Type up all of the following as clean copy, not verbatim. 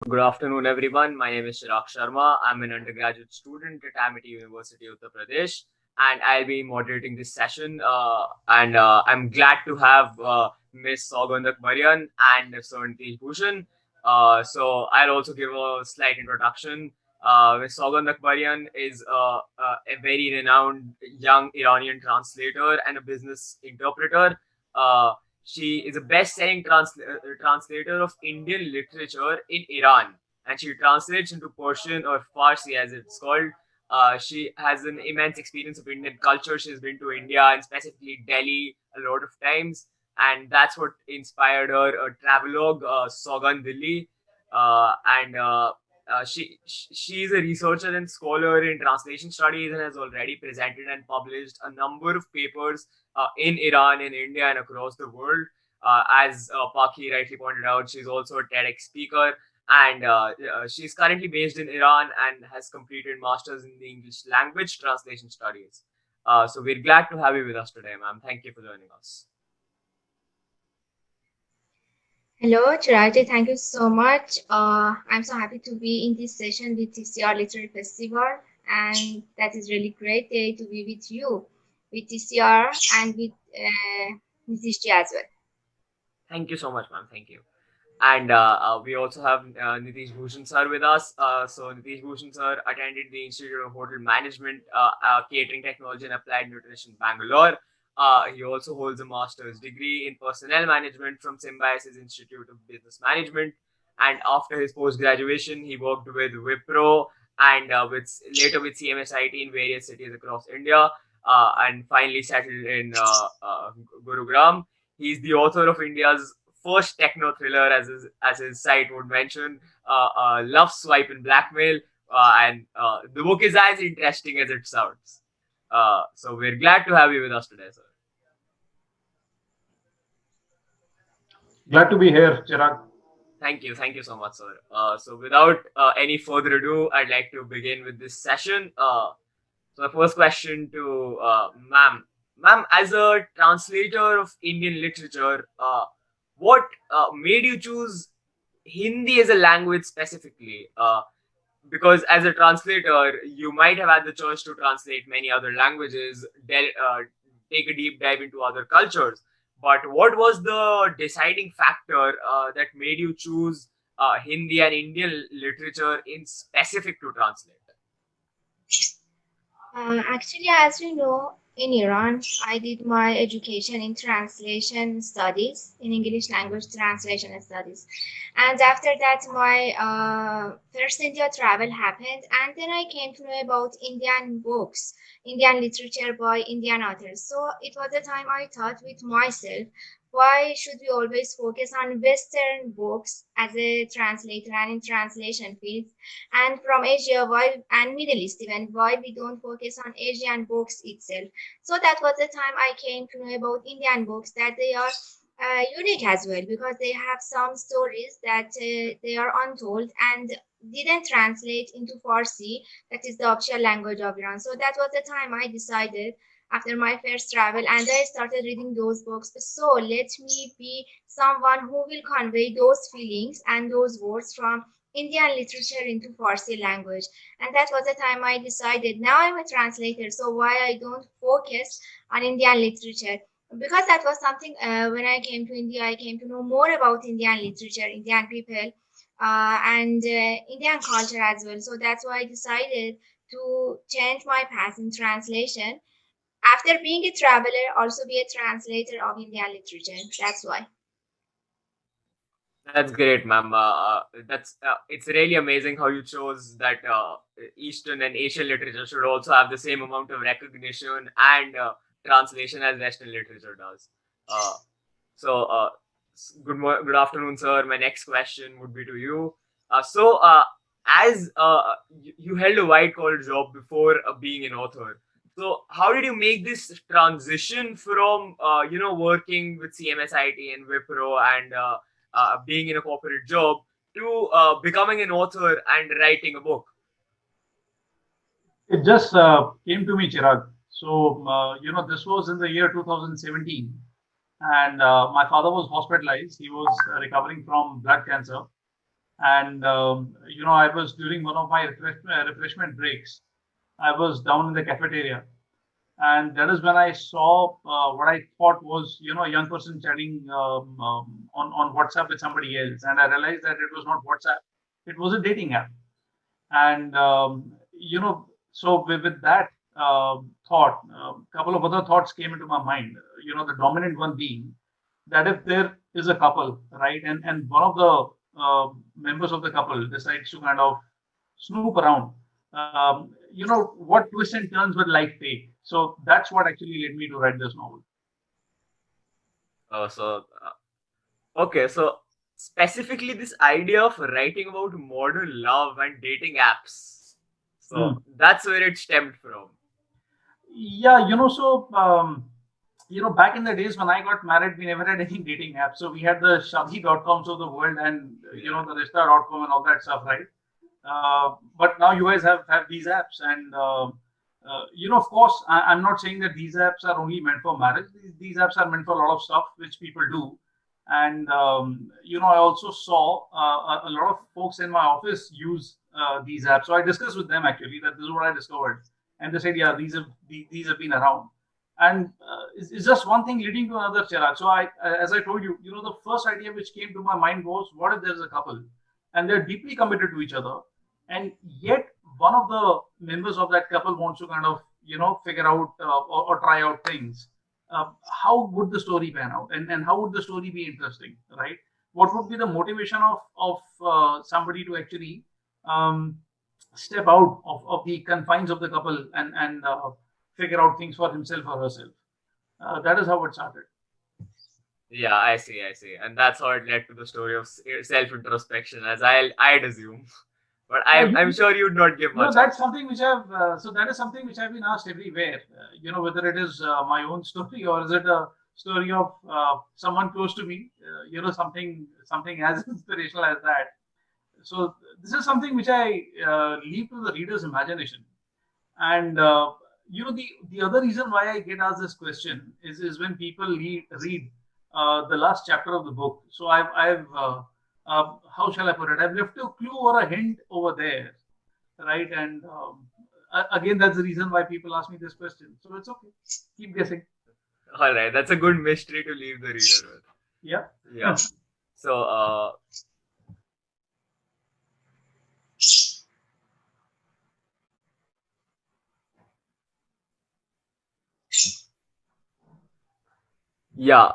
Good afternoon, everyone. My name is Chirag Sharma. I'm an undergraduate student at Amity University, Uttar Pradesh, and I'll be moderating this session. And I'm glad to have Miss Sougand Akbarian and Sir Nitish Bhushan. So I'll also give a slight introduction. Miss Sougand Akbarian is a very renowned young Iranian translator and a business interpreter. Uh, she is a best-selling translator of Indian literature in Iran, and she translates into Persian or Farsi, as it's called. She has an immense experience of Indian culture. She's been to India and specifically Delhi a lot of times, and that's what inspired her travelogue, SouganDilli. She's a researcher and scholar in translation studies and has already presented and published a number of papers in Iran, in India, and across the world. As Paki rightly pointed out, she's also a TEDx speaker, and she's currently based in Iran and has completed masters in the English language translation studies. So we're glad to have you with us today, ma'am. Thank you for joining us. Hello, Chiragji. Thank you so much. I'm so happy to be in this session with TCR Literary Festival, and that is really great day to be with you, with TCR and with Nitish as well. Thank you so much, ma'am. Thank you. And we also have Nitish Bhushan sir with us. So Nitish Bhushan sir attended the Institute of Hotel Management, Catering Technology and Applied Nutrition, Bangalore. He also holds a master's degree in personnel management from Symbiosis Institute of Business Management. And after his post graduation, he worked with Wipro and later with CMS IT in various cities across India, and finally settled in Gurugram. He's the author of India's first techno thriller, as his site would mention, Love, Swipe, and Blackmail. And the book is as interesting as it sounds. So we're glad to have you with us today, sir. Glad to be here, Chirag. Thank you so much, sir. So without any further ado, I'd like to begin with this session. So the first question to ma'am, as a translator of Indian literature, what made you choose Hindi as a language specifically? Because as a translator, you might have had the choice to translate many other languages, take a deep dive into other cultures. But what was the deciding factor that made you choose Hindi and Indian literature in specific to translate? Actually, as you know, in Iran, I did my education in translation studies, in English language translation studies. And after that, my first India travel happened. And then I came to know about Indian books, Indian literature by Indian authors. So it was the time I thought with myself, why should we always focus on Western books as a translator and in translation fields? And from Asia, why and Middle East even, why we don't focus on Asian books itself. So that was the time I came to know about Indian books, that they are unique as well, because they have some stories that they are untold and didn't translate into Farsi, that is the official language of Iran. So that was the time I decided after my first travel, and I started reading those books. So let me be someone who will convey those feelings and those words from Indian literature into Farsi language. And that was the time I decided, now I'm a translator, so why I don't focus on Indian literature? Because that was something, when I came to India, I came to know more about Indian literature, Indian people, and Indian culture as well. So that's why I decided to change my path in translation. After being a traveler, also be a translator of Indian literature. That's why. That's great, ma'am. That's it's really amazing how you chose that Eastern and Asian literature should also have the same amount of recognition and translation as Western literature does. Uh, so, good afternoon, sir. My next question would be to you. As you held a white collar job before being an author, so how did you make this transition from working with CMS IT and Wipro and being in a corporate job to becoming an author and writing a book? It just came to me, Chirag. So, this was in the year 2017, and my father was hospitalized. He was recovering from blood cancer, And I was during one of my refreshment breaks. I was down in the cafeteria, and that is when I saw what I thought was, a young person chatting on WhatsApp with somebody else, and I realized that it was not WhatsApp; it was a dating app. And so with that thought, a couple of other thoughts came into my mind. The dominant one being that if there is a couple, right, and one of the members of the couple decides to kind of snoop around, what twists and turns will life take? So that's what actually led me to write this novel. So okay, so specifically this idea of writing about modern love and dating apps. So Hmm. that's where it stemmed from. Yeah, back in the days when I got married, we never had any dating apps. So we had the Shadi.coms of the world and, Yeah. the Rivista.com and all that stuff, right? But now you guys have these apps. And, of course, I'm not saying that these apps are only meant for marriage. These apps are meant for a lot of stuff which people do. And, I also saw a lot of folks in my office use these apps. So I discussed with them actually that this is what I discovered, and they said, yeah, these have been around, and it's just one thing leading to another, Chirag. So as I told you, the first idea which came to my mind was, what if there's a couple and they're deeply committed to each other, and yet one of the members of that couple wants to kind of figure out or try out things. How would the story pan out, and how would the story be interesting, right? What would be the motivation of somebody to actually um, step out of the confines of the couple and figure out things for himself or herself. That is how it started. Yeah, I see. And that's how it led to the story of self-introspection, as I'd assume. But Yeah, I'm sure you'd not give much that's answer. something which that is something which I've been asked everywhere. Whether it is my own story or is it a story of someone close to me. Something as inspirational as that. So this is something which I leave to the reader's imagination. And the other reason why I get asked this question is when people read the last chapter of the book. So I've how shall I put it? I've left a clue or a hint over there, right? And again, that's the reason why people ask me this question. So it's okay. Keep guessing. All right, that's a good mystery to leave the reader with. Yeah. Yeah. So yeah.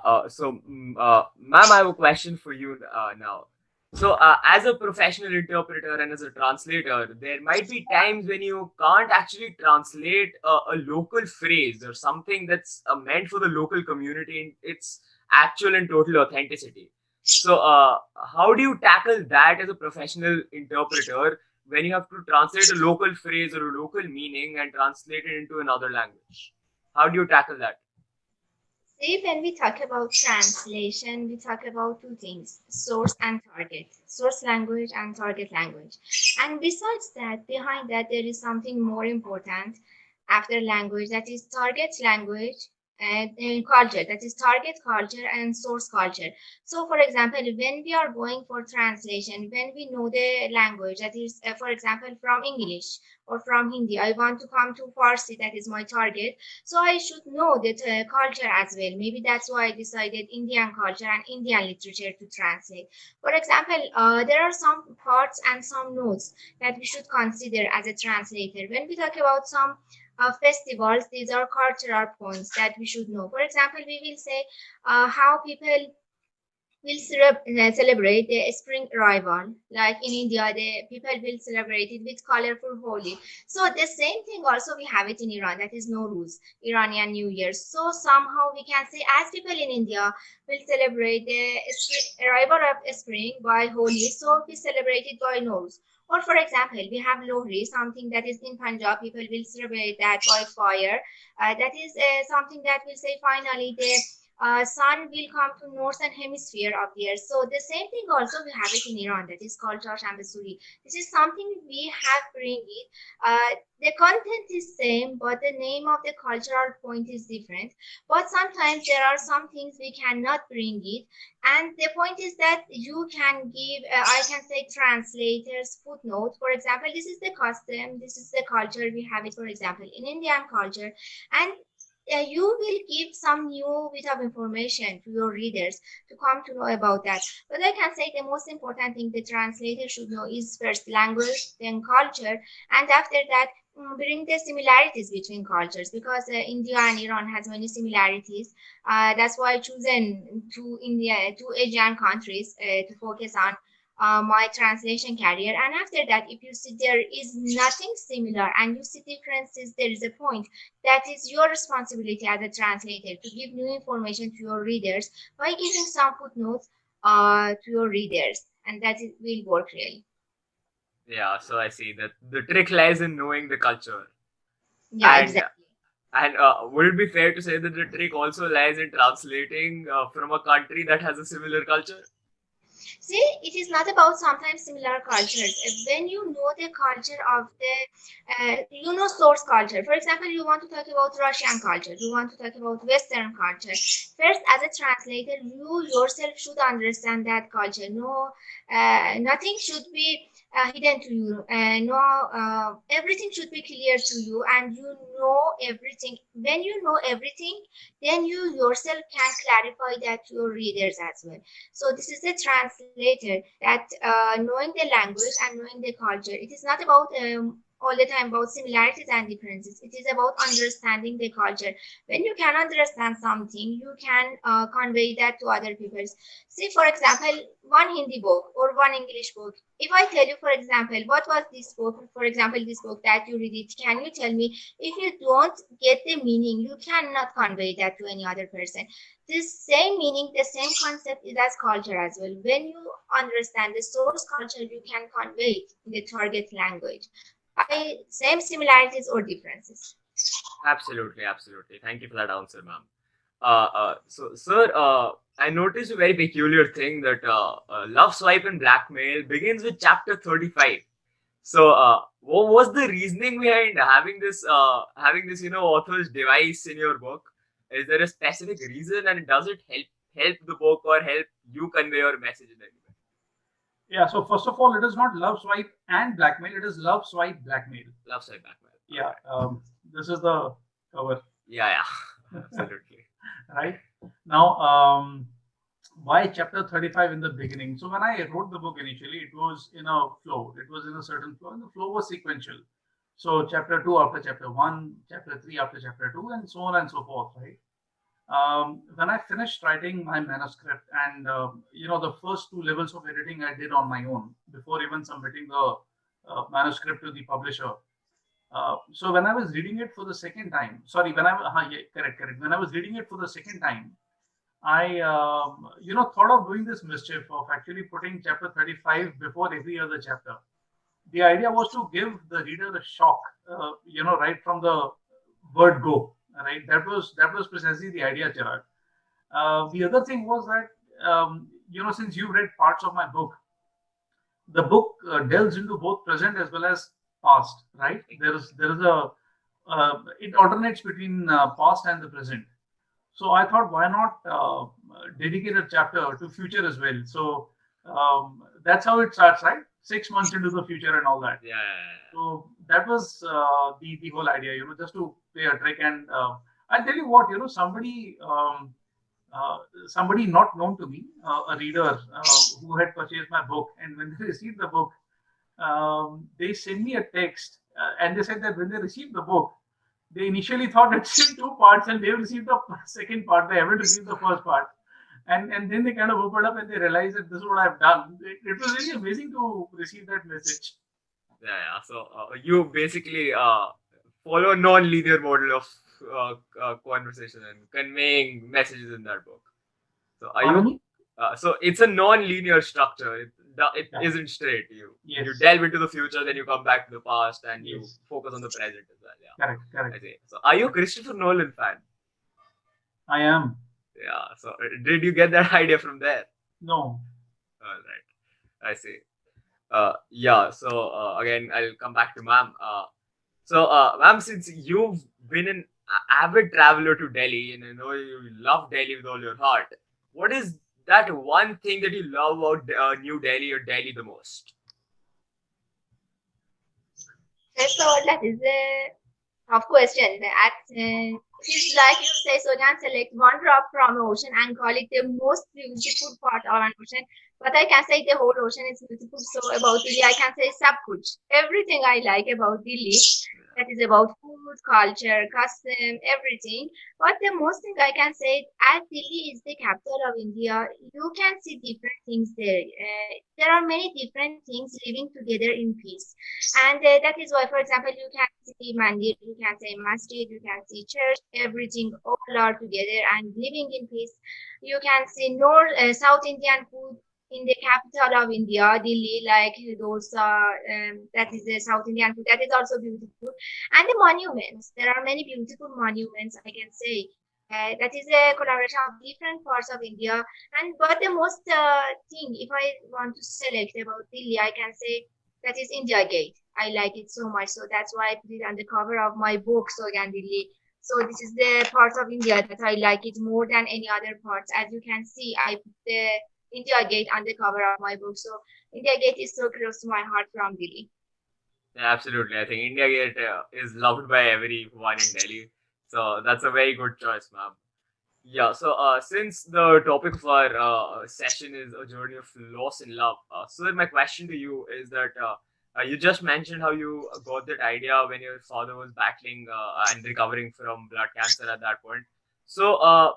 Ma'am, I have a question for you now. So, as a professional interpreter and as a translator, there might be times when you can't actually translate a local phrase or something that's meant for the local community in its actual and total authenticity. So, how do you tackle that as a professional interpreter when you have to translate a local phrase or a local meaning and translate it into another language? How do you tackle that? See, when we talk about translation, we talk about two things: source and target, source language and target language. And besides that, behind that, there is something more important after language, that is target language and culture, that is target culture and source culture. So, for example, when we are going for translation, when we know the language, that is, for example, from English or from Hindi, I want to come to Farsi, that is my target, so I should know that culture as well. Maybe that's why I decided Indian culture and Indian literature to translate. For example, there are some parts and some notes that we should consider as a translator. When we talk about some festivals, these are cultural points that we should know. For example, we will say how people will celebrate the spring arrival. Like in India, the people will celebrate it with colorful Holi. So the same thing also we have it in Iran. That is Nowruz, Iranian New Year. So somehow we can say, as people in India will celebrate the arrival of spring by Holi, so we celebrate it by Nowruz. Or for example, we have Lohri, something that is in Punjab. People will celebrate that by fire. That is something that will say finally the sun will come to northern hemisphere of the earth. So the same thing also we have it in Iran, that is called Shambasuri. This is something we have bring it. The content is same, but the name of the cultural point is different. But sometimes there are some things we cannot bring it, and the point is that you can give, I can say, translators footnote. For example, this is the custom, this is the culture we have it. For example, in Indian culture, and you will give some new bit of information to your readers to come to know about that. But I can say the most important thing the translator should know is first language, then culture, and after that bring the similarities between cultures, because India and Iran has many similarities. That's why I chosen two Asian countries to focus on my translation career. And after that, if you see there is nothing similar and you see differences, there is a point that is your responsibility as a translator to give new information to your readers by giving some footnotes to your readers, and that it will work really. Yeah, so I see that the trick lies in knowing the culture. Yeah, And exactly. would it be fair to say that the trick also lies in translating from a country that has a similar culture? See, it is not about sometimes similar cultures. When you know the culture of source culture. For example, you want to talk about Russian culture, you want to talk about Western culture. First, as a translator, you yourself should understand that culture. No, nothing should be hidden to you. No, everything should be clear to you, and you know everything. When you know everything, then you yourself can clarify that to your readers as well. So this is a translator that knowing the language and knowing the culture. It is not about all the time about similarities and differences. It is about understanding the culture. When you can understand something, you can convey that to other people. See, for example, one Hindi book or one English book. If I tell you, for example, what was this book, for example, this book that you read it, can you tell me? If you don't get the meaning, you cannot convey that to any other person. This same meaning, the same concept is as culture as well. When you understand the source culture, you can convey it in the target language by same similarities or differences. Absolutely, absolutely. Thank you for that answer, ma'am. So, sir, I noticed a very peculiar thing that Love, Swipe, and Blackmail begins with chapter 35. So, what was the reasoning behind having this, author's device in your book? Is there a specific reason, and does it help the book or help you convey your message in any way? Yeah, so first of all, it is not love swipe and blackmail, it is love swipe blackmail. Love, Swipe, Blackmail. Yeah, Okay. this is the cover, Yeah, absolutely. right? Now, why chapter 35 in the beginning? So, when I wrote the book initially, it was in a flow, it was in a certain flow, and the flow was sequential. So, chapter 2 after chapter 1, chapter 3 after chapter 2, and so on and so forth, right? When I finished writing my manuscript, and the first two levels of editing I did on my own before even submitting the manuscript to the publisher. So when I was reading it for the second time, sorry, when yeah, correct. When I was reading it for the second time, I thought of doing this mischief of actually putting chapter 35 before every other chapter. The idea was to give the reader a shock, right from the word go. Right, that was precisely the idea, Gerard. The other thing was that since you read parts of my book, the book delves into both present as well as past. Right, there is a it alternates between past and the present. So I thought, why not dedicate a chapter to future as well? So that's how it starts, right? 6 months into the future and all that. Yeah, So that was the whole idea, just to play a trick. And I'll tell you what, somebody not known to me, a reader who had purchased my book, and when they received the book, they sent me a text, and they said that when they received the book, they initially thought it's in two parts, and they received the second part. They haven't received the first part, and then they kind of opened up and they realized that this is what I've done. It was really amazing to receive that message. yeah. So you basically follow a non-linear model of conversation and conveying messages in that book. So are Pardon you? me? So it's a non-linear structure. It Yeah. isn't straight. You Yes. delve into the future, then you come back to the past, and you Yes. focus on the present as well. Yeah, Correct. I Correct. see. So are you a Christopher Nolan fan? I am. Yeah. So did you get that idea from there? No. All right. I see. Yeah. So again, I'll come back to ma'am. Ma'am, since you've been an avid traveler to Delhi and I know you love Delhi with all your heart, what is that one thing that you love about New Delhi or Delhi the most? First of all, that is a tough question. It's like you say, so can select one drop from the ocean and call it the most beautiful part of an ocean. But I can say the whole ocean is beautiful. So about Delhi, I can say sab kuch. Everything I like about Delhi, that is about food, culture, custom, everything. But the most thing I can say, as Delhi is the capital of India, you can see different things there. There are many different things living together in peace. And that is why, for example, you can see mandir, you can say masjid, you can see church, everything all are together and living in peace. You can see South Indian food in the capital of India, Delhi, like dosa, that is the South Indian food, that is also beautiful. And the monuments, there are many beautiful monuments, I can say. That is a collaboration of different parts of India. And but the most thing, if I want to select about Delhi, I can say that is India Gate. I like it so much, so that's why I put it on the cover of my book, SouganDilli. So this is the part of India that I like it more than any other parts. As you can see, I put the India Gate on the cover of my book. So India Gate is so close to my heart from Delhi. Yeah, absolutely. I think India Gate is loved by everyone in Delhi. So that's a very good choice, ma'am. Yeah, so since the topic of our session is a journey of loss and love, so my question to you is that you just mentioned how you got that idea when your father was battling and recovering from blood cancer at that point. So, uh,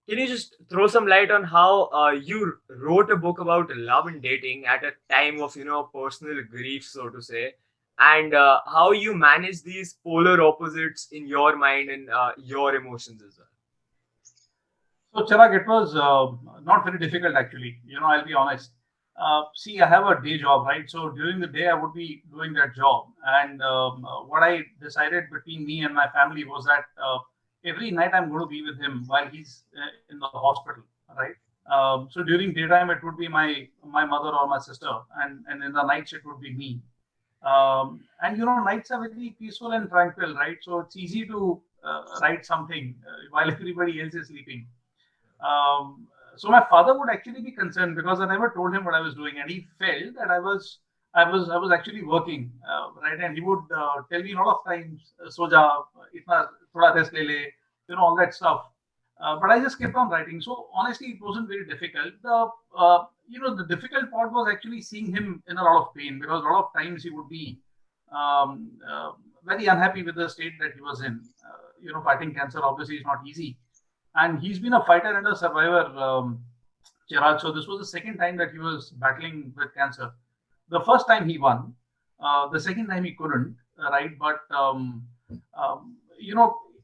can you just throw some light on how you wrote a book about love and dating at a time of personal grief, so to say, and how you manage these polar opposites in your mind and your emotions as well? So, Chirag, it was not very difficult actually. I'll be honest. See, I have a day job, right? So during the day, I would be doing that job. And what I decided between me and my family was that every night I'm going to be with him while he's in the hospital, right? So during daytime, it would be my mother or my sister, and in the nights it would be me. And nights are very peaceful and tranquil, right? So it's easy to write something while everybody else is sleeping. So my father would actually be concerned because I never told him what I was doing, and he felt that I was actually working, right? And he would tell me a lot of times, "So ja, itna thoda rest le le," all that stuff. But I just kept on writing. So honestly, it wasn't very difficult. The difficult part was actually seeing him in a lot of pain because a lot of times he would be um, uh, very unhappy with the state that he was in. Fighting cancer obviously is not easy, and he's been a fighter and a survivor, Chirag. So this was the second time that he was battling with cancer. The first time he won, the second time he couldn't, right? But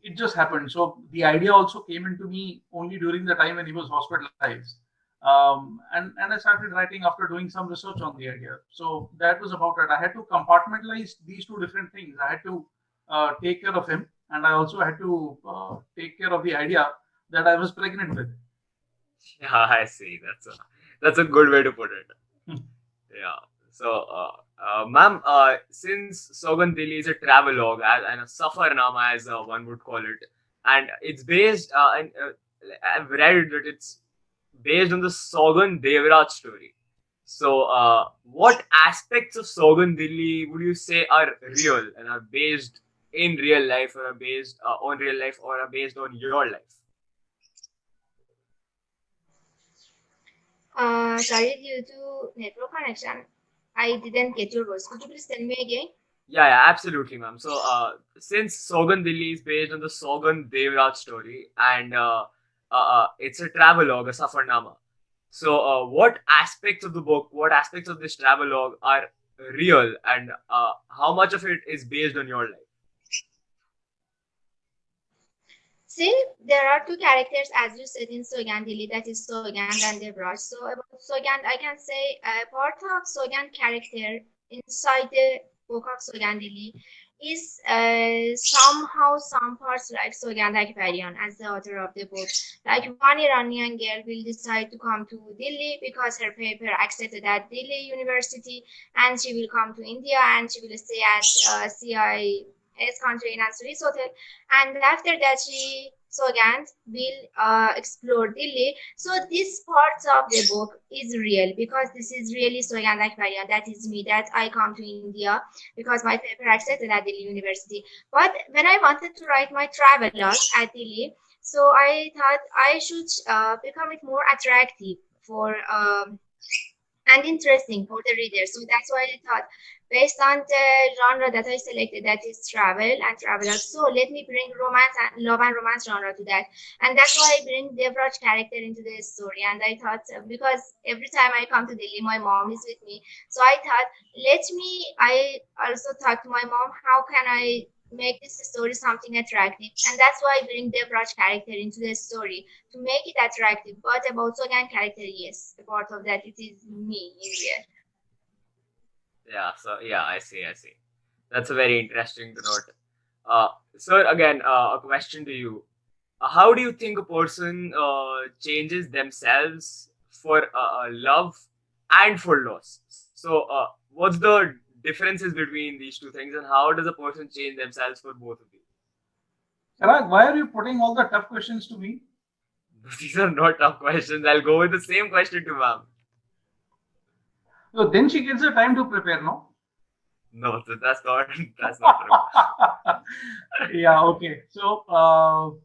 it just happened. So the idea also came into me only during the time when he was hospitalized. And I started writing after doing some research on the idea. So that was about it. I had to compartmentalize these two different things. I had to take care of him, and I also had to take care of the idea that I was pregnant with. Yeah, I see. That's a good way to put it. Yeah. So, ma'am, since SouganDilli is a travelogue and a safarnama, as one would call it, and it's based, and I've read that it's based on the Sougand Devraj story. So, what aspects of SouganDilli would you say are real and are based in real life, or are based on real life, or are based on your life? Sorry, due to network connection, I didn't get your voice. Could you please tell me again? Yeah, absolutely, ma'am. So, since Sougand Dilli is based on the Sougand Devraj story, and it's a travelogue, a safarnama. So, what aspects of the book, what aspects of this travelogue are real, and how much of it is based on your life? See, there are two characters, as you said in SouganDilli, that is Sougand and Devraj. So about Sougand, I can say part of Sougand character inside the book of SouganDilli is somehow some parts like Sougand Akbarian as the author of the book. Like one Iranian girl will decide to come to Delhi because her paper accepted at Delhi University, and she will come to India and she will stay at CIS country in Swiss hotel, and after that she Sougand will explore Delhi. So this parts of the book is real because this is really Sougand Akbarian. That is me. That I come to India because my paper accepted at Delhi University. But when I wanted to write my travelogue at Delhi, so I thought I should become it more attractive for and interesting for the reader. So that's why I thought, based on the genre that I selected, that is travel and traveler. So let me bring romance and love and romance genre to that, and that's why I bring Devraj character into the story. And I thought because every time I come to Delhi, my mom is with me, so I thought let me. I also thought to my mom, how can I make this story something attractive, and that's why I bring Devraj character into the story to make it attractive. But about Sogan character, yes, a part of that it is me in there. Yeah, so yeah, I see. That's a very interesting to note. Sir, again, a question to you. How do you think a person changes themselves for love and for loss? So, what's the differences between these two things, and how does a person change themselves for both of these? Chirag, why are you putting all the tough questions to me? These are not tough questions. I'll go with the same question to ma'am. So then she gets the time to prepare, no? No, that's not that's not true. Yeah, okay. So,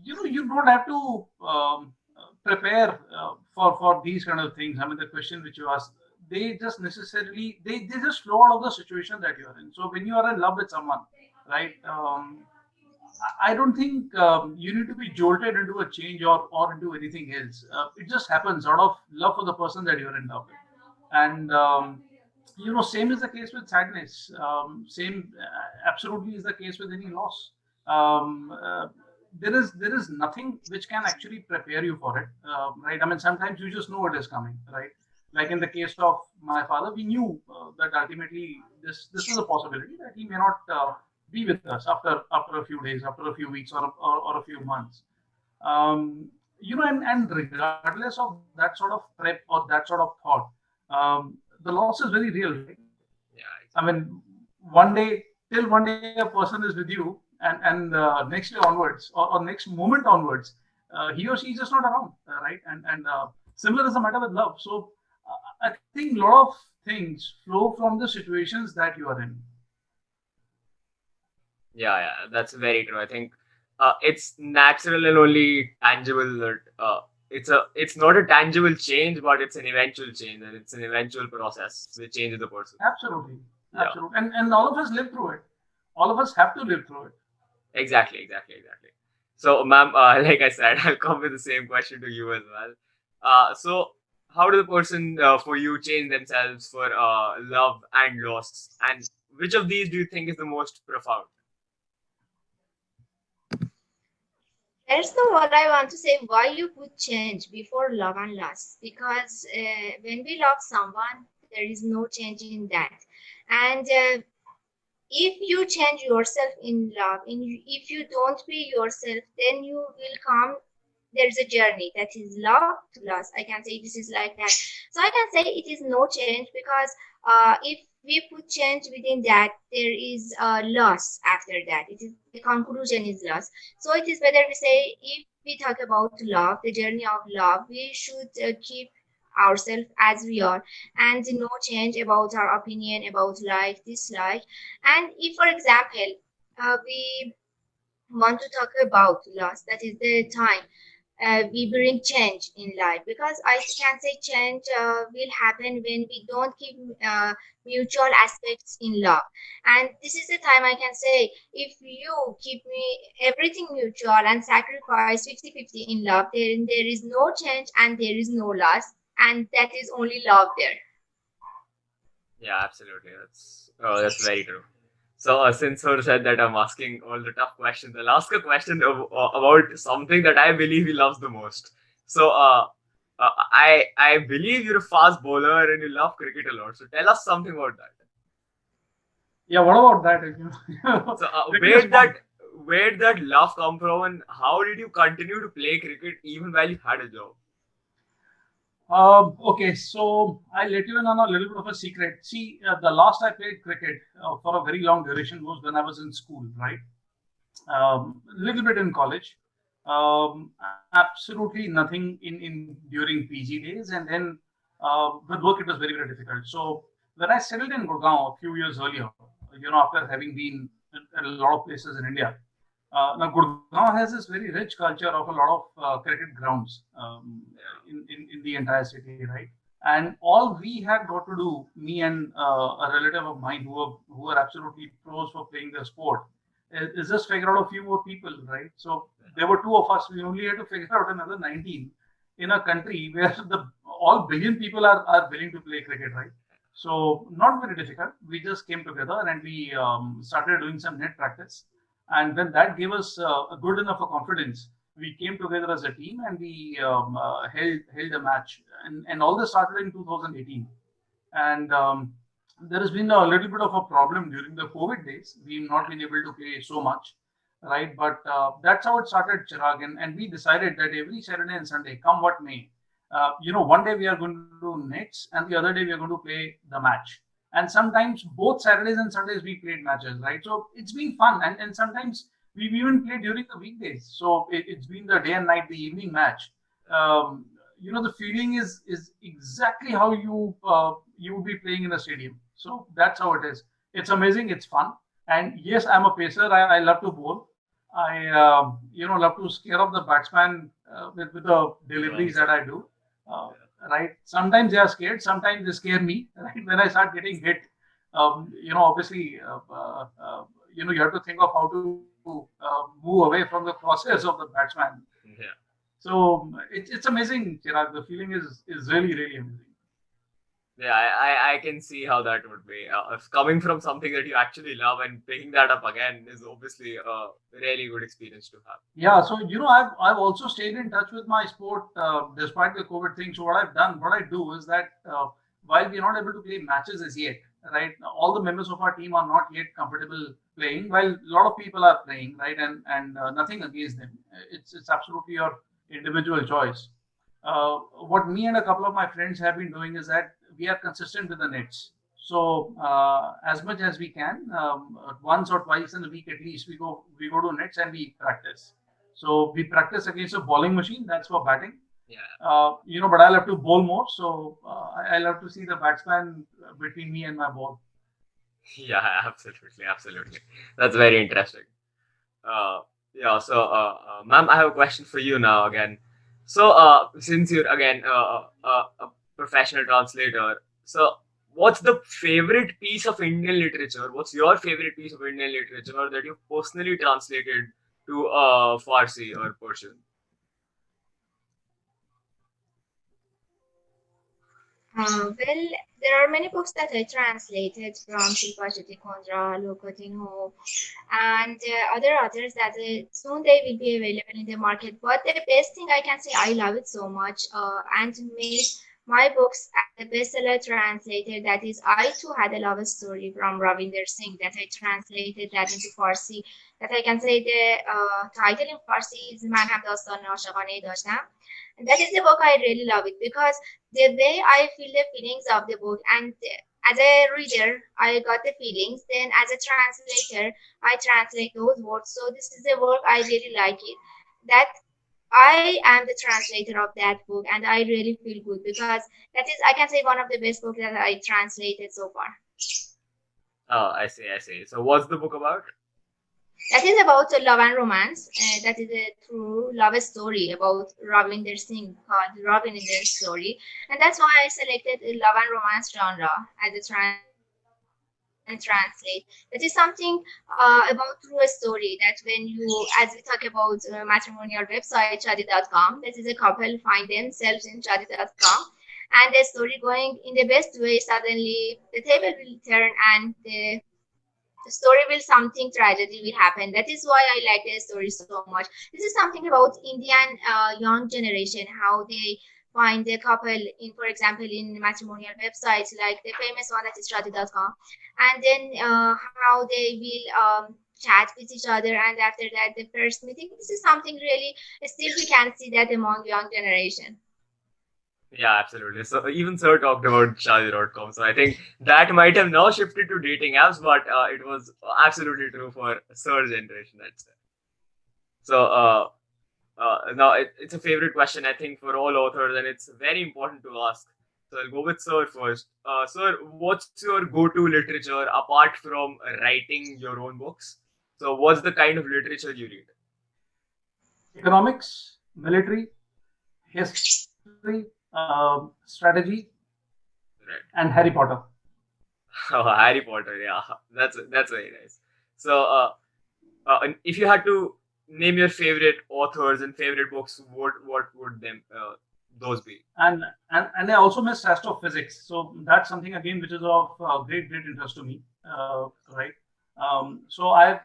you don't have to prepare for these kind of things. I mean, the question which you asked, they just necessarily they just flow out of the situation that you're in. So when you are in love with someone, right? I don't think you need to be jolted into a change or into anything else. It just happens out of love for the person that you're in love with. And same is the case with sadness. Same absolutely is the case with any loss. Um, uh, there is nothing which can actually prepare you for it, right? I mean, sometimes you just know it is coming, right? Like in the case of my father, we knew that ultimately this was a possibility that he may not be with us after a few days, after a few weeks, or a few months. um, and regardless of that sort of prep or that sort of thought, the loss is very real, right? Yeah, I mean, one day till one day a person is with you, and next day onwards, or next moment onwards, he or she is just not around, right? And similar is the matter with love. So I think a lot of things flow from the situations that you are in. yeah, that's very true. I think it's natural and only tangible. That it's not a tangible change, but it's an eventual change, and it's an eventual process which changes the person. Absolutely, Yeah, absolutely, and all of us live through it. All of us have to live through it. exactly. So, ma'am, like I said, I'll come with the same question to you as well. So, how do the person for you change themselves for love and loss, and which of these do you think is the most profound? That's the what I want to say. Why you put change before love and loss? Because when we love someone, there is no change in that. And if you change yourself in love, if you don't be yourself, then you will come. There's a journey that is love to loss. I can say this is like that. So I can say it is no change because if we put change within that, there is loss after that. It is the conclusion is loss. So it is better we say if we talk about love, the journey of love, we should keep ourselves as we are and no change about our opinion about like dislike. And if for example we want to talk about loss, that is the time we bring change in life, because I can say change will happen when we don't keep mutual aspects in love. And this is the time I can say if you keep me everything mutual and sacrifice 50-50 in love, then there is no change and there is no loss, and that is only love there. Yeah, absolutely. That's very true. So, since sir said that I'm asking all the tough questions, I'll ask a question about something that I believe he loves the most. So, I believe you're a fast bowler and you love cricket a lot. So, tell us something about that. Yeah, what about that? So Cricket is fun. where did that love come from, and how did you continue to play cricket even while you had a job? Okay, so I'll let you in on a little bit of a secret. See, the last I played cricket for a very long duration was when I was in school, right? A little bit in college. Absolutely nothing in during PG days, and then with work it was very very difficult. So when I settled in Gurgaon a few years earlier, after having been in a lot of places in India, now Gurgaon has this very rich culture of a lot of cricket grounds in the entire city, right? And all we had got to do, me and a relative of mine who are absolutely pros for playing the sport, is just figure out a few more people, right? So there were two of us. We only had to figure out another 19 in a country where the all billion people are willing to play cricket, right? So not very difficult. We just came together and we started doing some net practice. And when that gave us a good enough a confidence, we came together as a team and we held a match. And all this started in 2018. And there has been a little bit of a problem during the COVID days. We've not been able to play so much, right? But that's how it started, Chirag. And we decided that every Saturday and Sunday, come what may, one day we are going to do nets, and the other day we are going to play the match. And sometimes both Saturdays and Sundays we played matches, right? So it's been fun. And sometimes we've even played during the weekdays. So it's been the day and night, the evening match. The feeling is exactly how you would be playing in a stadium. So that's how it is. It's amazing. It's fun. And yes, I'm a pacer. I love to bowl. I love to scare off the batsman with the deliveries that I do. Uh, right. Sometimes they are scared. Sometimes they scare me. Right. When I start getting hit, obviously, you have to think of how to move away from the process of the batsman. Yeah. So it's amazing, Chirag. The feeling is really really amazing. Yeah, I can see how that would be. If coming from something that you actually love and picking that up again is obviously a really good experience to have. Yeah, so I've also stayed in touch with my sport despite the COVID thing. So what I do is that while we're not able to play matches as yet, right? All the members of our team are not yet comfortable playing, while a lot of people are playing, right? And nothing against them. It's absolutely your individual choice. What me and a couple of my friends have been doing is that we are consistent with the nets. So as much as we can, once or twice in a week at least, we go to nets and we practice. So we practice against a bowling machine. That's for batting. Yeah. But I'll have to bowl more. So I'll have to see the batsman between me and my ball. Yeah, absolutely, absolutely. That's very interesting. Yeah, so, ma'am, I have a question for you now again. So, since you're again a professional translator, so what's the favorite piece of Indian literature? What's your favorite piece of Indian literature that you personally translated to Farsi or Persian? Well, there are many books that I translated from Shilpa Shetty Kondra, Lokotin Ho, and other authors that soon they will be available in the market. But the best thing I can say, I love it so much and made my books as a bestseller translated. That is, I too had a love story from Ravinder Singh that I translated that into Farsi. That I can say the title in Farsi is Man Ham Dastan Ashagane Dashtam. And that is the book I really love it because the way I feel the feelings of the book and as a reader, I got the feelings. Then, as a translator, I translate those words. So, this is a work I really like it. That I am the translator of that book, and I really feel good because that is, I can say, one of the best books that I translated so far. Oh, I see, I see. So, what's the book about? That is about love and romance. That is a true love story about Ravinder Singh called Ravinder Story, and that's why I selected a love and romance genre as a translate. That is something about through a story that when you, as we talk about matrimonial website shadi.com, that is a couple find themselves in shadi.com and the story going in the best way. Suddenly the table will turn and the story will something tragedy will happen. That is why I like the story so much. This is something about Indian young generation, how they find a couple in, for example, in matrimonial websites like the famous one that is Shadi.com, and then how they will chat with each other, and after that the first meeting. This is something really still we can see that among young generation. Yeah, absolutely. So even Sir talked about Shadi.com. So I think that might have now shifted to dating apps, but it was absolutely true for Sir's generation. That's it. So now it's a favorite question, I think, for all authors, and it's very important to ask. So I'll go with Sir first. Sir, what's your go-to literature apart from writing your own books? So what's the kind of literature you read? Economics, military, history, strategy, Right. and Harry Potter. Oh, Harry Potter. Yeah, that's very nice. So and if you had to name your favorite authors and favorite books, what would them those be? And I also missed astrophysics. So that's something again which is of great interest to me. Right. So I've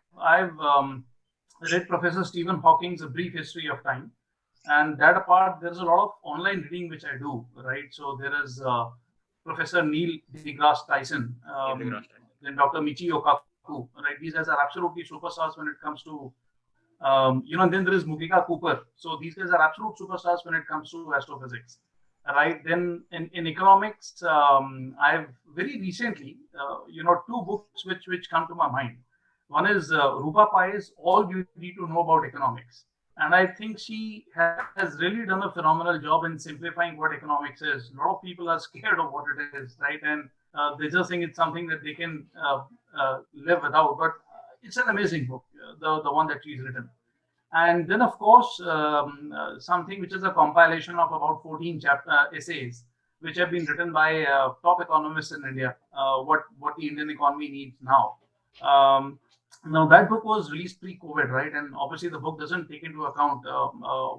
read Professor Stephen Hawking's A Brief History of Time, and that apart, there's a lot of online reading which I do. Right. So there is Professor Neil deGrasse Tyson, Neil deGrasse Tyson. then Dr. Michio Kaku. Right. These guys are absolutely superstars when it comes to and then there is Mugika Cooper. So these guys are absolute superstars when it comes to astrophysics, right? Then in economics, I've very recently, two books which come to my mind. One is Rupa Pai's All You Need to Know About Economics, and I think she has really done a phenomenal job in simplifying what economics is. A lot of people are scared of what it is, right? And they just think it's something that they can live without. But it's an amazing book, the one that she's written. And then, of course, something which is a compilation of about 14 essays, which have been written by top economists in India, what the Indian economy needs now. Now, that book was released pre-COVID, right? And obviously, the book doesn't take into account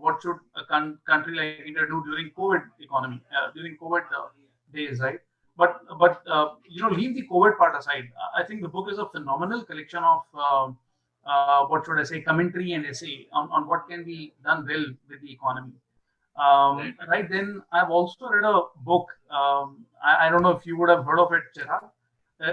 what should a country like India do during COVID economy, during COVID days, right? But leave the COVID part aside. I think the book is a phenomenal collection of what should I say, commentary and essay on what can be done well with the economy. Right then, I've also read a book. I don't know if you would have heard of it, Chirag.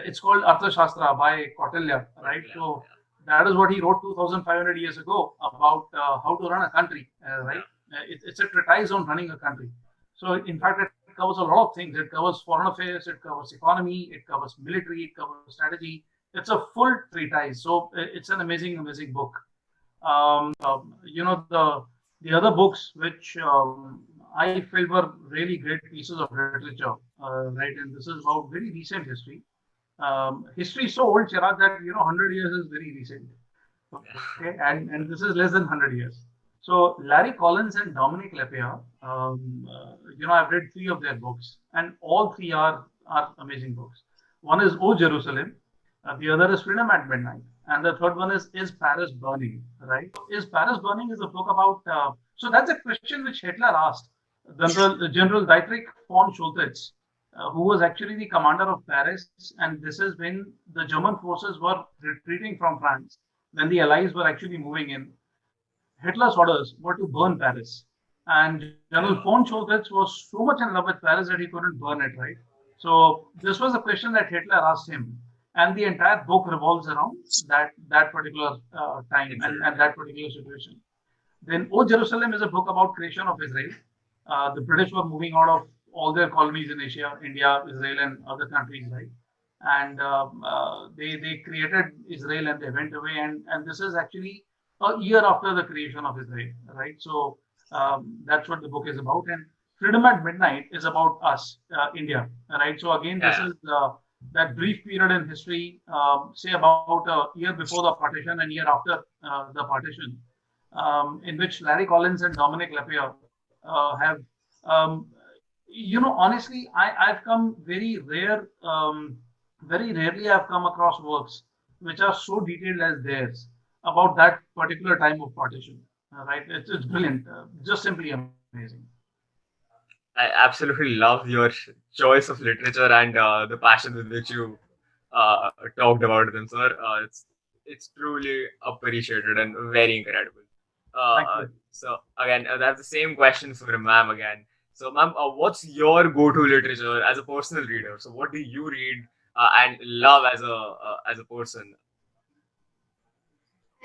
It's called Arthashastra by Kautilya, right? So that is what he wrote 2,500 years ago about how to run a country, right? It's a treatise on running a country. So in fact, it covers a lot of things. It covers foreign affairs, it covers economy, it covers military, it covers strategy. It's a full treatise. So it's an amazing book. The other books which I felt were really great pieces of literature, right? And this is about very recent history. History is so old, Chirag, that 100 years is very recent. Okay, and this is less than 100 years. So Larry Collins and Dominic Lepea, I've read 3 of their books, and all 3 are amazing books. One is O Jerusalem, the other is Freedom at Midnight, and the third one is Paris Burning, right? Is Paris Burning is a book about, so that's a question which Hitler asked General Dietrich von Schultz, who was actually the commander of Paris, and this is when the German forces were retreating from France, when the Allies were actually moving in. Hitler's orders were to burn Paris, and General von Schultz was so much in love with Paris that he couldn't burn it, right? So this was a question that Hitler asked him, and the entire book revolves around that particular time and that particular situation. Then O Jerusalem is a book about creation of Israel. The British were moving out of all their colonies in Asia, India, Israel, and other countries, right? And they created Israel and they went away, and this is actually a year after the creation of Israel, right? So that's what the book is about. And Freedom at Midnight is about us, India, right? So again, this is that brief period in history, say about a year before the partition and year after the partition, in which Larry Collins and Dominic Lepea have, honestly, I've come very rarely I've come across works which are so detailed as theirs about that particular time of partition. Right? It's brilliant, just simply amazing. I absolutely love your choice of literature and the passion with which you talked about them, sir. It's truly appreciated and very incredible. So again, that's the same question for ma'am again. So, ma'am, what's your go-to literature as a personal reader? So, what do you read and love as a person?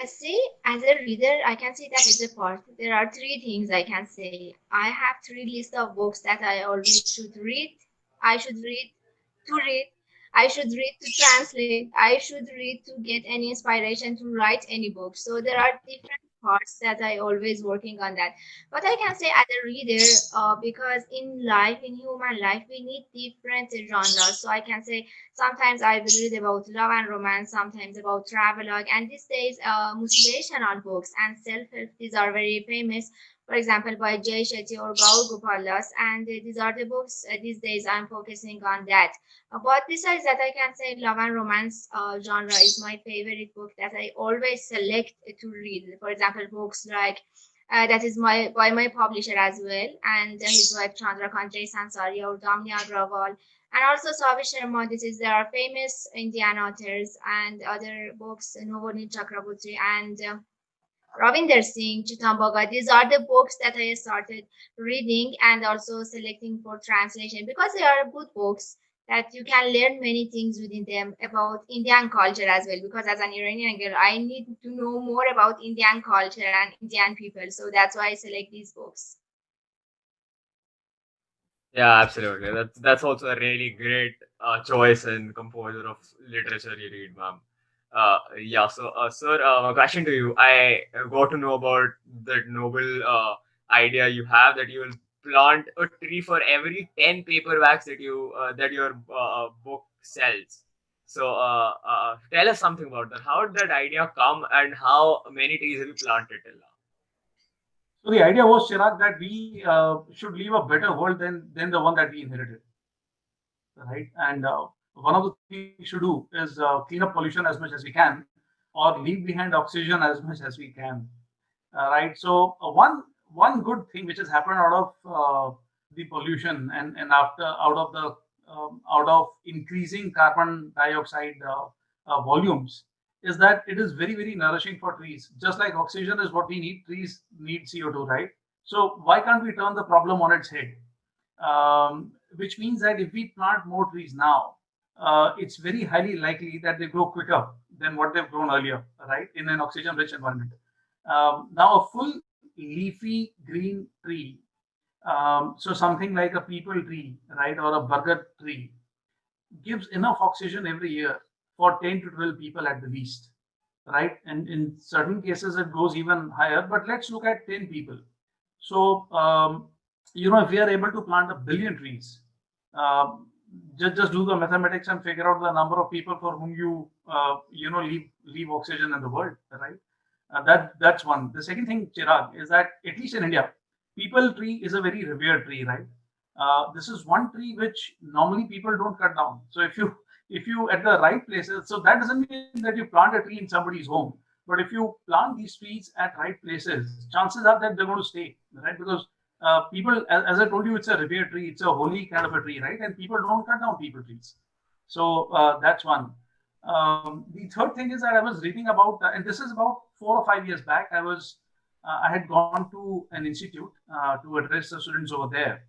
I see, as a reader, I can say that is a part. There are three things I can say. I have three lists of books that I always should read. I should read to read. I should read to translate. I should read to get any inspiration to write any book. So there are different parts that I always working on that. But I can say as a reader, because in life, in human life, we need different genres. So I can say sometimes I will read about love and romance, sometimes about travelogue, and these days, motivational books and self-help. These are very famous. For example, by Jay Shetty or Gaur Gopalas, and these are the books these days I'm focusing on that. But besides that, I can say love and romance genre is my favorite book that I always select to read. For example, books like that is my by my publisher as well, and his wife Chandra Kante Sansari or Damni Agrawal, and also Savi Sharma. This is there are famous Indian authors and other books, Novani Chakraborty and Ravinder Singh, Chitambaga. These are the books that I started reading and also selecting for translation because they are good books that you can learn many things within them about Indian culture as well. Because as an Iranian girl, I need to know more about Indian culture and Indian people. So that's why I select these books. Yeah, absolutely. That's also a really great choice and composer of literature you read, ma'am. Yeah. So, sir, my question to you: I got to know about that noble idea you have that you will plant a tree for every 10 paperbacks that your book sells. So, tell us something about that. How did that idea come, and how many trees have you planted till now? So the idea was, Chirag, that we should leave a better world than the one that we inherited, right? And one of the things we should do is clean up pollution as much as we can, or leave behind oxygen as much as we can, right? So one good thing which has happened out of the pollution and after out of increasing carbon dioxide volumes is that it is very nourishing for trees. Just like oxygen is what we need, trees need CO2, right? So why can't we turn the problem on its head? Which means that if we plant more trees now, it's very highly likely that they grow quicker than what they've grown earlier, right, in an oxygen-rich environment. Now, a full leafy green tree, so something like a peepal tree, right, or a burger tree, gives enough oxygen every year for 10 to 12 people at the least, right? And in certain cases, it goes even higher. But let's look at 10 people. So, if we are able to plant a billion trees, just do the mathematics and figure out the number of people for whom leave oxygen in the world, right? That's one. The second thing, Chirag, is that at least in India, people tree is a very revered tree, right? This is one tree which normally people don't cut down. So if you at the right places, so that doesn't mean that you plant a tree in somebody's home, but if you plant these trees at right places, chances are that they're going to stay, right? Because people, as I told you, it's a revered tree, it's a holy kind of a tree, right? And people don't cut down people trees. So that's one. The third thing is that I was reading about, and this is about 4 or 5 years back. I had gone to an institute to address the students over there,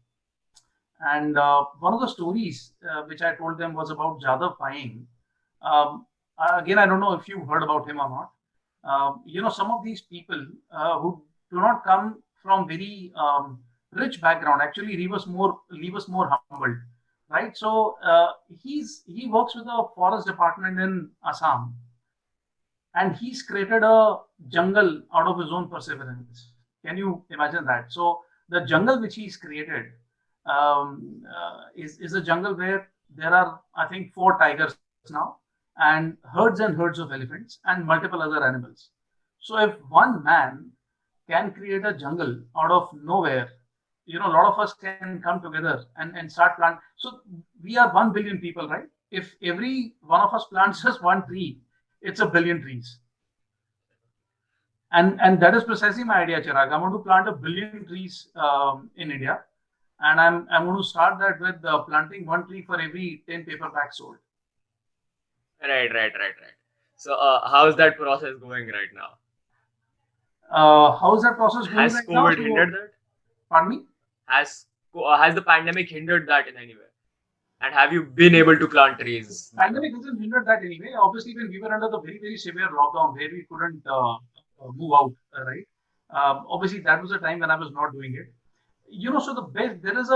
and one of the stories which I told them was about Jadav Payeng. Again, I don't know if you've heard about him or not. Some of these people who do not come from very rich background. Actually, leave us more humbled, right? So he works with the forest department in Assam, and he's created a jungle out of his own perseverance. Can you imagine that? So the jungle which he's created is a jungle where there are, I think, 4 tigers now, and herds of elephants and multiple other animals. So if one man can create a jungle out of nowhere, a lot of us can come together and start planting. So we are 1 billion people, right? If every one of us plants just one tree, it's a billion trees. And that is precisely my idea, Chirag. I want to plant a billion trees in India, and I'm going to start that with planting one tree for every 10 paperbacks sold. Right. So, how's that process going right now? How's that process going Has right now? COVID So, hindered that? pardon me. Has has the pandemic hindered that in any way? And have you been able to plant trees? Pandemic hasn't hindered that anyway. Obviously, when we were under the very, very severe lockdown where we couldn't move out, right? Obviously, that was a time when I was not doing it. So the best there is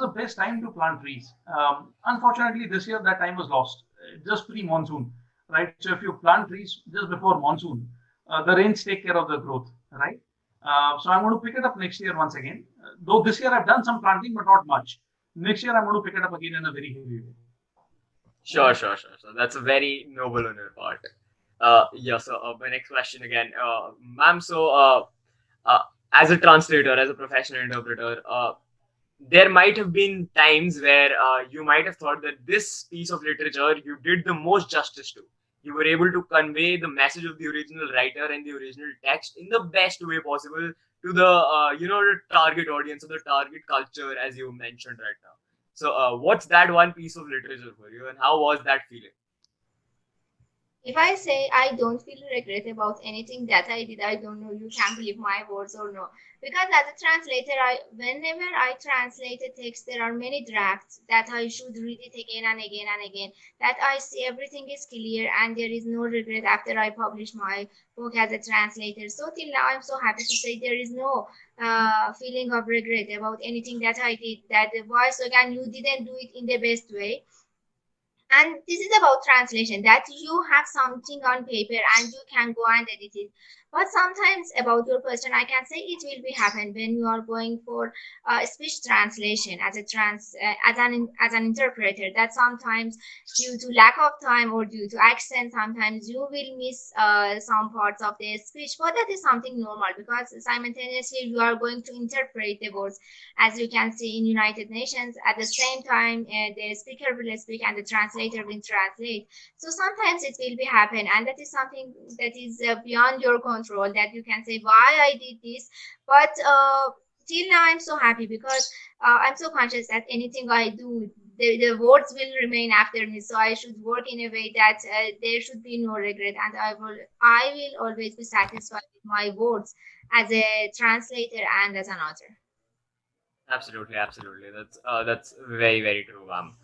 a best time to plant trees. Unfortunately, this year that time was lost, just pre-monsoon, right? So if you plant trees just before monsoon, the rains take care of the growth, right? So I'm going to pick it up next year once again. Though this year I've done some planting, but not much. Next year I'm going to pick it up again in a very heavy way. Sure. So that's a very noble on your part. Yeah. So my next question again, ma'am. So uh, as a translator, as a professional interpreter, there might have been times where you might have thought that this piece of literature you did the most justice to. You were able to convey the message of the original writer and the original text in the best way possible to the the target audience or the target culture, as you mentioned right now. So, what's that one piece of literature for you, and how was that feeling? If I say I don't feel regret about anything that I did, I don't know you can believe my words or no. Because as a translator, whenever I translate a text, there are many drafts that I should read it again and again and again. That I see everything is clear and there is no regret after I publish my book as a translator. So till now, I'm so happy to say there is no feeling of regret about anything that I did. That why so again you didn't do it in the best way, and this is about translation, that you have something on paper and you can go and edit it. But sometimes about your question, I can say it will be happen when you are going for speech translation as a as an interpreter, that sometimes due to lack of time or due to accent, sometimes you will miss some parts of the speech. But that is something normal because simultaneously you are going to interpret the words, as you can see in United Nations. At the same time, the speaker will speak and the translator will translate. So sometimes it will be happen, and that is something that is beyond your control. That you can say why I did this, but till now I'm so happy because I'm so conscious that anything I do, the words will remain after me. So I should work in a way that there should be no regret, and I will always be satisfied with my words as a translator and as an author. Absolutely. That's very very true, ma'am.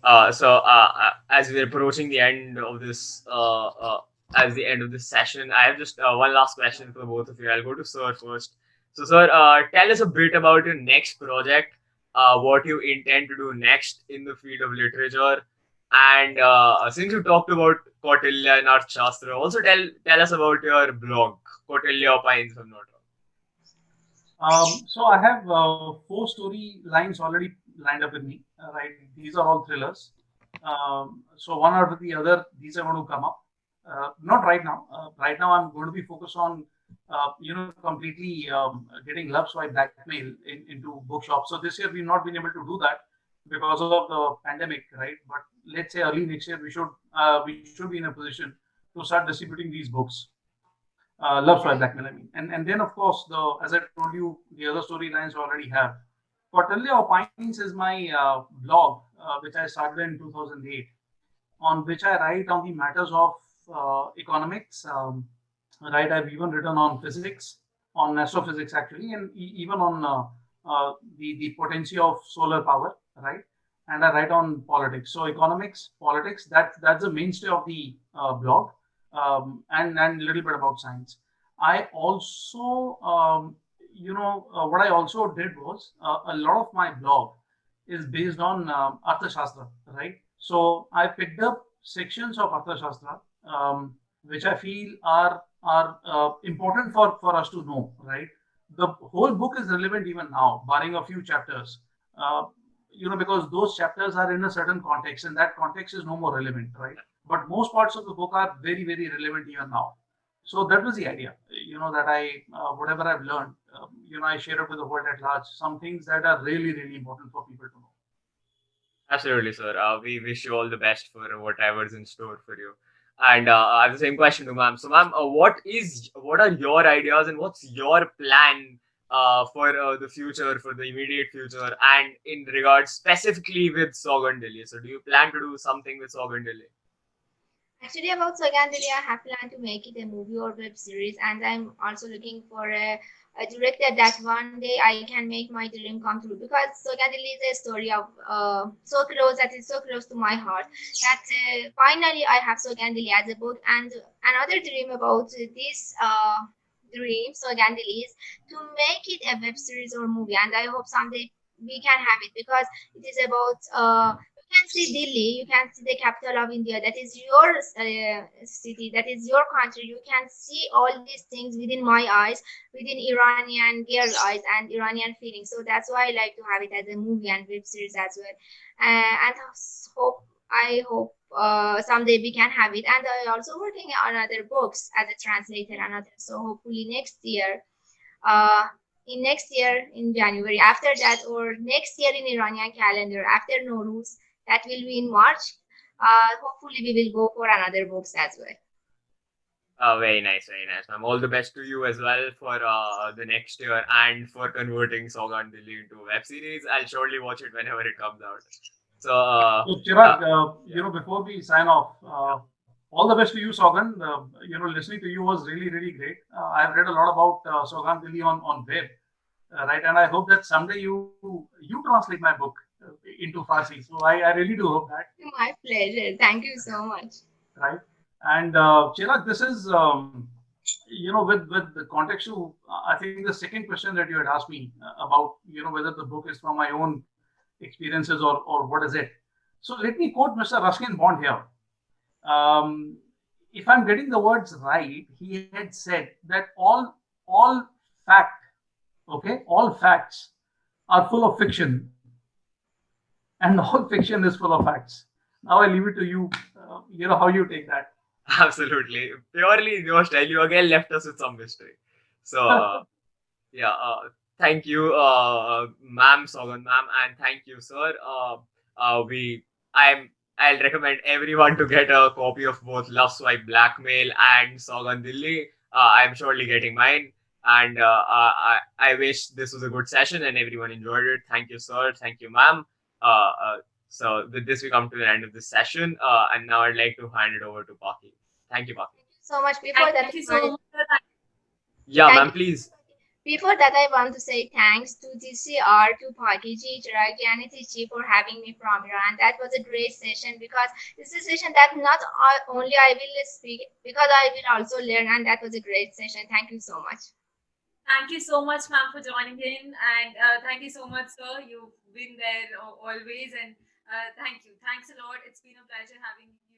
As we're approaching the end of this, as the end of this session, I have just one last question for both of you. I'll go to Sir first. So, Sir, tell us a bit about your next project, what you intend to do next in the field of literature, and since you talked about Kautilya and Arthashastra, also tell us about your blog, Kautilya Opines, if I'm not wrong. So I have four story lines already lined up with me. Right, these are all thrillers. So one after the other, these are going to come up. Not right now. Right now, I'm going to be focused on, completely getting Love Swipe Blackmail into bookshops. So this year we've not been able to do that because of the pandemic, right? But let's say early next year we should be in a position to start distributing these books. Love Swipe Right. Blackmail, I mean, and then of course the as I told you, the other storylines I already have. Quarterly Opines is my blog, which I started in 2008, on which I write on the matters of economics. Right, I've even written on physics, on astrophysics actually, and even on the potency of solar power. Right, and I write on politics. So economics, politics. That's the mainstay of the blog, and a little bit about science. I also, what I also did was a lot of my blog is based on Arthashastra, right? So I picked up sections of Arthashastra, which I feel are important for us to know, right? The whole book is relevant even now, barring a few chapters. Uh, because those chapters are in a certain context, and that context is no more relevant, right? But most parts of the book are very, very relevant even now. So that was the idea, that whatever I've learned, I share it with the world at large. Some things that are really, really important for people to know. Absolutely, sir. We wish you all the best for whatever's in store for you. And I have the same question to ma'am. So, ma'am, what are your ideas and what's your plan for the future, for the immediate future, and in regards specifically with SouganDilli? So, do you plan to do something with SouganDilli? Actually, about SouganDilli, I have planned to make it a movie or web series, and I'm also looking for a director that one day I can make my dream come true. Because SouganDilli is a story of that is so close to my heart that finally I have SouganDilli as a book. And another dream about this dream SouganDilli is to make it a web series or movie, and I hope someday we can have it because it is about you can see Delhi, you can see the capital of India. That is your city, that is your country. You can see all these things within my eyes, within Iranian girl eyes and Iranian feelings. So that's why I like to have it as a movie and web series as well. And I hope someday we can have it. And I also working on other books as a translator and other. So hopefully uh, next year in January, after that, or next year in Iranian calendar, after Nowruz, that will be in March. Hopefully, we will go for another books as well. Very nice, ma'am. All the best to you as well for the next year and for converting SouganDilli into a web series. I'll surely watch it whenever it comes out. So, So Chirag, before we sign off, all the best to you, Sougand. Listening to you was really, really great. I've read a lot about Sougand Dilli on web, right? And I hope that someday you translate my book into Farsi. So I really do hope that, My pleasure. Thank you so much. right? And Chirag, this is with the context to I think the second question that you had asked me about whether the book is from my own experiences or what is it. So let me quote Mr. Ruskin Bond here. Um, if I'm getting the words right, he had said that all fact, okay, all facts are full of fiction, and all fiction is full of facts. Now I leave it to you. How you take that. absolutely. Purely nostalgia again left us with some mystery. So, yeah, thank you, ma'am, Sogan ma'am, and thank you, sir. We, I'll recommend everyone to get a copy of both Love Swipe Blackmail and SouganDilli. I'm surely getting mine. And I wish this was a good session and everyone enjoyed it. Thank you, sir. Thank you, ma'am. So with this, we come to the end of this session. And now I'd like to hand it over to Paki. Thank you, Paki. Thank you so much. Thank you so much. Yeah, Thank ma'am, you. please. Before that, I want to say thanks to TCR, to Pakiji, Chiragi, and Nitish for having me from Iran. That was a great session because this is a session that not only I will speak, because I will also learn, and that was a great session. Thank you so much. Thank you so much, ma'am, for joining in, and thank you so much, sir. You've been there always, and thank you. Thanks a lot. It's been a pleasure having you